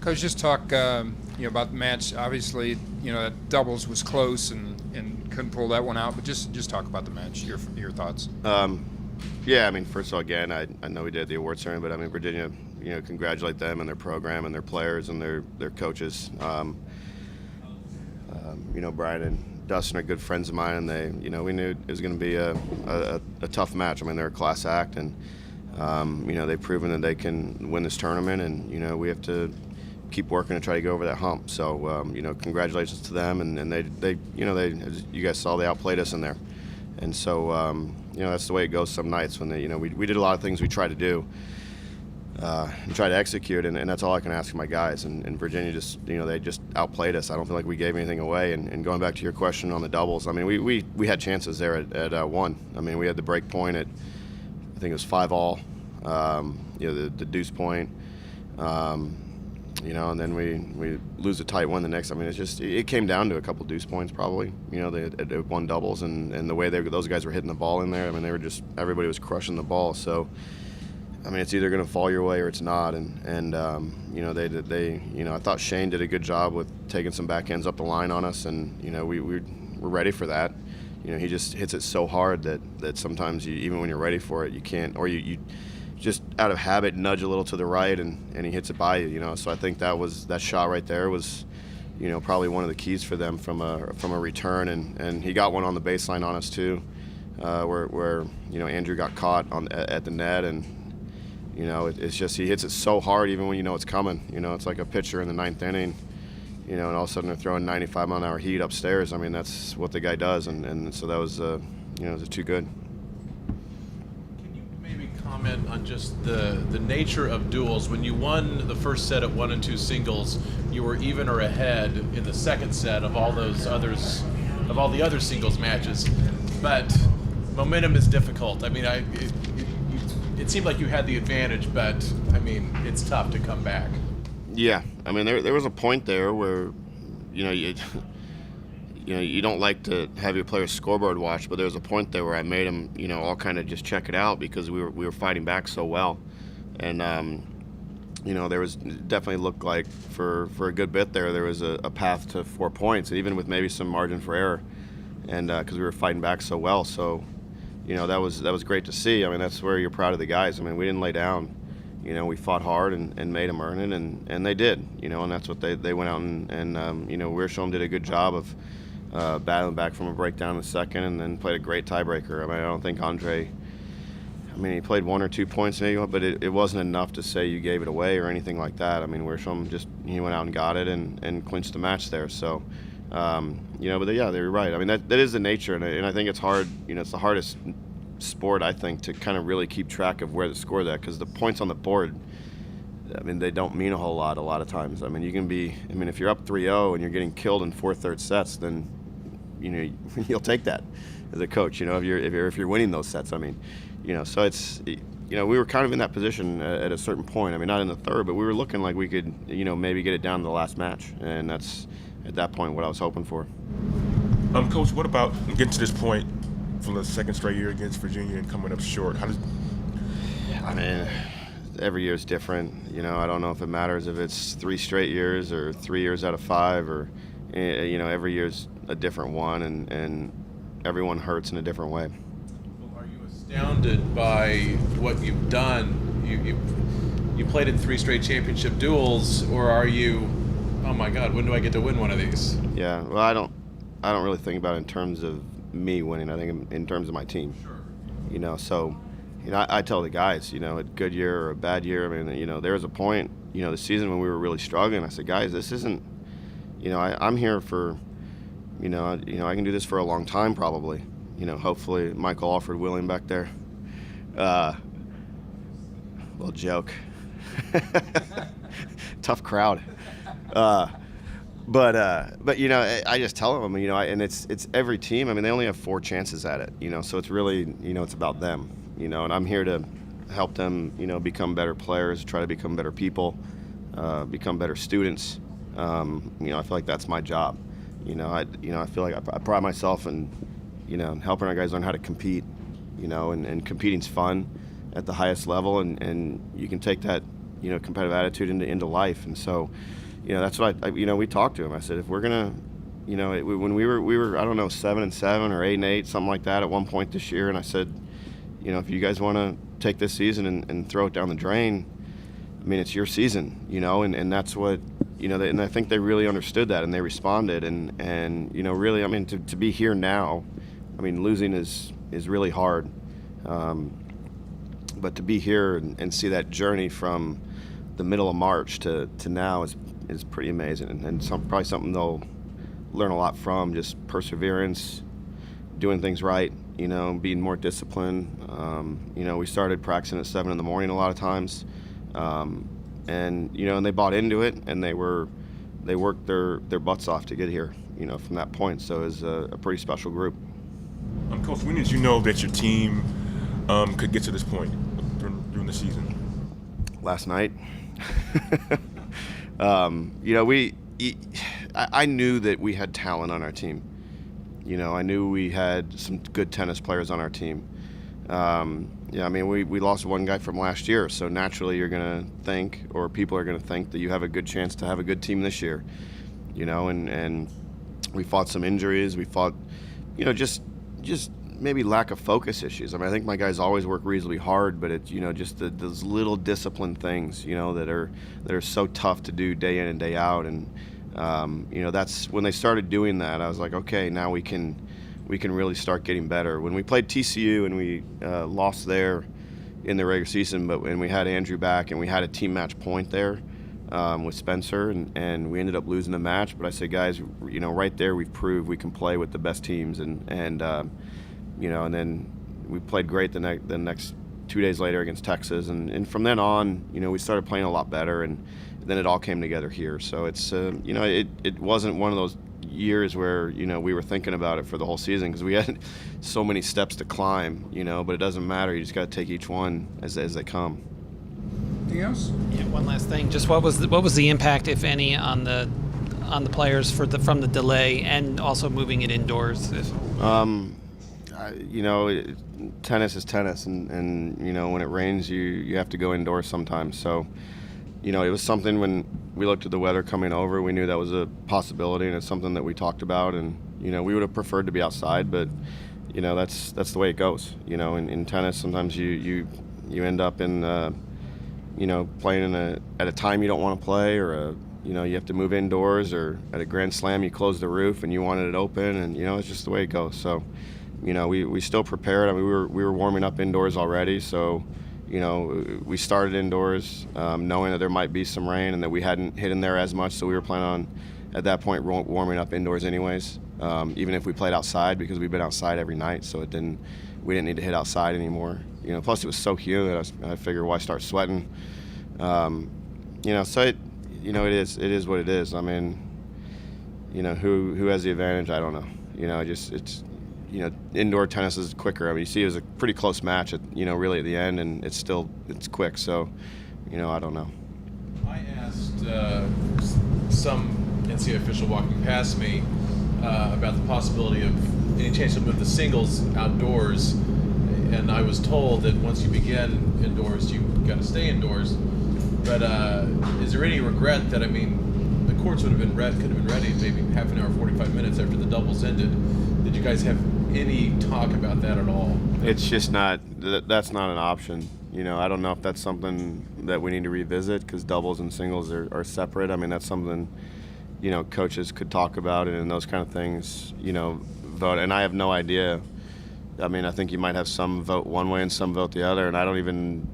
Coach, just talk about the match. Obviously, that doubles was close and couldn't pull that one out. But just talk about the match. Your thoughts. Yeah, I mean, first of all, again, I know we did the award ceremony, but I mean, Virginia, congratulate them and their program and their players and their coaches. Brian and Dustin are good friends of mine, and we knew it was going to be a tough match. I mean, they're a class act, and they've proven that they can win this tournament, and we have to keep working to try to go over that hump. So, congratulations to them, and they as you guys saw, they outplayed us in there, and so that's the way it goes some nights when we did a lot of things we tried to do. And try to execute, and that's all I can ask of my guys. And Virginia just, they just outplayed us. I don't feel like we gave anything away. And going back to your question on the doubles, I mean, we had chances there at one. I mean, we had the break point at, I think it was 5-all, the deuce point, and then we lose a tight one the next. I mean, it came down to a couple deuce points probably. They had won doubles, and the way those guys were hitting the ball in there, I mean, everybody was crushing the ball. So, I mean, it's either going to fall your way or it's not, and I thought Shane did a good job with taking some backhands up the line on us, and we're ready for that. He just hits it so hard that sometimes even when you're ready for it, you can't, or you just out of habit nudge a little to the right, and he hits it by you. So I think that shot right there was, probably one of the keys for them from a return, and he got one on the baseline on us too, where Andrew got caught at the net, and. It's just he hits it so hard even when it's coming. It's like a pitcher in the ninth inning, and all of a sudden they're throwing 95-mile-an-hour heat upstairs. I mean, that's what the guy does, and so that was, it was too good. Can you maybe comment on just the nature of duels? When you won the first set at 1 and 2 singles, you were even or ahead in the second set of all the other singles matches, but momentum is difficult. I mean, it seemed like you had the advantage, but I mean, it's tough to come back. Yeah, I mean, there was a point there where, you don't like to have your players scoreboard watch, but there was a point there where I made them, all kind of just check it out because we were fighting back so well, and there was definitely looked like for a good bit there was a path to 4 points, even with maybe some margin for error, and because we were fighting back so well, so. That was great to see. I mean, that's where you're proud of the guys. I mean, we didn't lay down. We fought hard and made them earn it, and they did. And that's what they went out and Weirsham did a good job of battling back from a breakdown in the second, and then played a great tiebreaker. I mean, I don't think Andre. I mean, he played 1 or 2 points maybe, but it wasn't enough to say you gave it away or anything like that. I mean, Weirsham he went out and got it and clinched the match there. So. But they're right. I mean, that is the nature, and I think it's hard. It's the hardest sport, I think, to kind of really keep track of where the score's at, because the points on the board, I mean, they don't mean a whole lot a lot of times. I mean, if you're up 3-0 and you're getting killed in 4 third sets, then, you'll take that as a coach, if you're winning those sets. I mean, so it's, we were kind of in that position at a certain point. I mean, not in the third, but we were looking like we could, maybe get it down to the last match, and that's, at that point, what I was hoping for. Coach, what about getting to this point from the second straight year against Virginia and coming up short? I mean, every year is different. I don't know if it matters if it's 3 straight years or 3 years out of 5, or every year's a different one, and everyone hurts in a different way. Well, are you astounded by what you've done? You played in 3 straight championship duels, or are you? Oh my God, when do I get to win one of these? Yeah, well, I don't really think about it in terms of me winning. I think in terms of my team. Sure. So, I tell the guys, a good year or a bad year. I mean, there was a point, the season when we were really struggling. I said, guys, this isn't, I'm here for, I can do this for a long time probably. Hopefully Michael Alford William back there. Little joke. Tough crowd. But I just tell them, and it's every team. I mean, they only have 4 chances at it, so it's really, it's about them, and I'm here to help them, become better players, try to become better people, become better students. I feel like that's my job. I feel like I pride myself in, helping our guys learn how to compete, and competing's fun at the highest level, and you can take that, competitive attitude into life. And so, that's what we talked to him. I said, if we're gonna, when we were I don't know 7-7 or 8-8, something like that at one point this year, and I said, if you guys want to take this season and throw it down the drain, I mean, it's your season, and that's what, and I think they really understood that, and they responded, and really, I mean, to be here now, I mean, losing is really hard, but to be here and see that journey from the middle of March to now is pretty amazing, and probably something they'll learn a lot from, just perseverance, doing things right, being more disciplined. We started practicing at 7 a.m. a lot of times, and they bought into it, and they worked their butts off to get here, from that point. So it was a pretty special group. Coach, when did you know that your team could get to this point during the season? Last night. I knew that we had talent on our team. I knew we had some good tennis players on our team. We lost one guy from last year, so naturally you're going to think, or people are going to think, that you have a good chance to have a good team this year. And we fought some injuries. We fought, just maybe lack of focus issues. I mean, I think my guys always work reasonably hard, but it's, just those little discipline things, that are so tough to do day in and day out. And, that's when they started doing that, I was like, okay, now we can really start getting better. When we played TCU and we lost there in the regular season, and we had Andrew back and we had a team match point there with Spencer, and we ended up losing the match. But I said, guys, right there we've proved we can play with the best teams, and then we played great the next 2 days later against Texas, and from then on, we started playing a lot better, and then it all came together here. So it's it wasn't one of those years where we were thinking about it for the whole season, because we had so many steps to climb, but it doesn't matter. You just got to take each one as they come. Anything else? Yeah, one last thing. Just what was the impact, if any, on the players from the delay, and also moving it indoors? Tennis is tennis, and when it rains, you have to go indoors sometimes. So, it was something when we looked at the weather coming over, we knew that was a possibility, and it's something that we talked about. And we would have preferred to be outside, but that's the way it goes. In tennis, sometimes you end up in playing at a time you don't want to play, or you have to move indoors, or at a Grand Slam you close the roof and you wanted it open, and it's just the way it goes. So we still prepared. I mean, we were warming up indoors already, so we started indoors knowing that there might be some rain and that we hadn't hit in there as much, so we were planning on at that point warming up indoors anyways, even if we played outside, because we've been outside every night, so we didn't need to hit outside anymore. Plus it was so humid, I figured, why start sweating? So it is what it is. I mean, who has the advantage? I don't know. It's indoor tennis is quicker. I mean, you see it was a pretty close match at really at the end, and it's quick. So, I don't know. I asked some NCAA official walking past me about the possibility of any chance to move the singles outdoors, and I was told that once you begin indoors, you got to stay indoors. But is there any regret that, the courts could have been ready maybe half an hour, 45 minutes after the doubles ended? Did you guys have any talk about that at all? It's just not. That's not an option. I don't know if that's something that we need to revisit, because doubles and singles are separate. I mean, that's something coaches could talk about it, and those kind of things. Vote. And I have no idea. I mean, I think you might have some vote one way and some vote the other, and I don't even.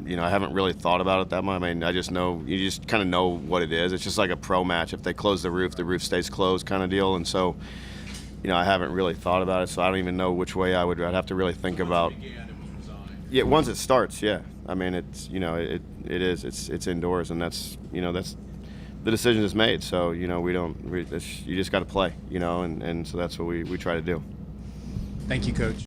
I haven't really thought about it that much. I mean, I just know, you just kind of know what it is. It's just like a pro match. If they close the roof stays closed kind of deal. And so, I haven't really thought about it, so I don't even know which way I'd have to really think about. Yeah, once it starts, yeah. I mean, it's, it's indoors, and that's, that's the decision is made. So, you just got to play, and so that's what we try to do. Thank you, Coach.